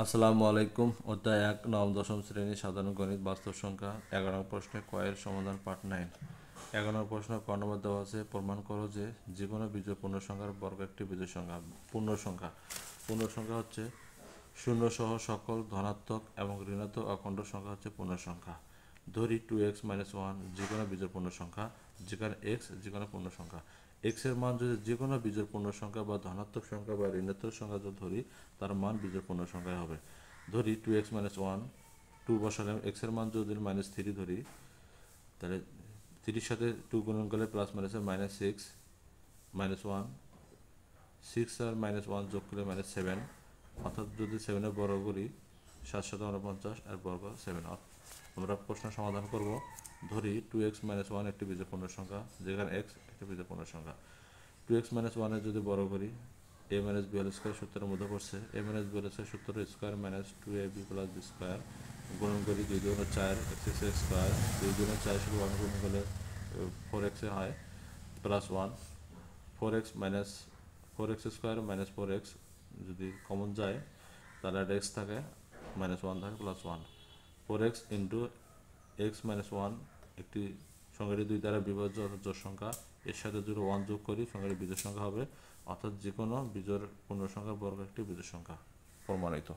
আসসালামু আলাইকুম। অধ্যায় ১ নবম দশম শ্রেণী সাধারণ গণিত বাস্তব সংখ্যা ১১ নং প্রশ্নে কয়ের সমাধান পার্ট ৯। ১১ নং প্রশ্ন ক নম্বর দেওয়া আছে, প্রমাণ করো যে যে কোনো বিজোড় পূর্ণ সংখ্যার বর্গ একটি বিজোড় সংখ্যা। পূর্ণ সংখ্যা পূর্ণ সংখ্যা হচ্ছে শূন্য সহ সকল ধনাত্মক এবং ঋণাত্মক অখণ্ড সংখ্যা হচ্ছে পূর্ণ সংখ্যা। ধরি 2x-1 যে কোনো বিজোড় পূর্ণ সংখ্যা, যেখানে x যে কোনো পূর্ণ সংখ্যা। x এর মান যদি যে কোনো বিজোড় পূর্ণ সংখ্যা বা ধনাত্মক সংখ্যা বা ঋণাত্মক সংখ্যা যদি ধরি, তার মান বিজোড় পূর্ণ সংখ্যায় হবে। ধরি 2x-1, 2 বসালে x এর মান যদি -3 ধরি, তাহলে 3 সাথে 2 গুণন করলে প্লাস মাইনাসে -6, -1, 6 আর -1 যোগ করলে -7, অর্থাৎ যদি 7-এর বর্গ করি 7×7=50 আর বর্গ 7। আমরা প্রশ্ন সমাধান করব। ধরি 2x-1 একটি বিজোড় পূর্ণ সংখ্যা, যেখানে x একটি বিজোড় পূর্ণ সংখ্যা। 2x-1 এর যদি বর্গ করি, a - b² সূত্রের মধ্যে পড়ছে। a - b² সূত্র স্কোয়ার -2ab + b স্কোয়ার গুণন করি 2 × 4 x² 2 × 4 শুধু 1 গুণন করলে 4x হয় +1। 4x - 4x যদি কমন যায় তাহলে একটা x থাকে, -1 থাকে, +1। 4x × x - 1 একটি সংখ্যাটি 2 দ্বারা বিভাজ্য অর্থাৎ জোড় সংখ্যা। এর সাথে যদি 1 যোগ করি সংখ্যাটি বিজোড় সংখ্যা হবে, অর্থাৎ যে কোনো বিজোড় পূর্ণ সংখ্যার বর্গ একটি বিজোড় সংখ্যা। প্রমাণিত।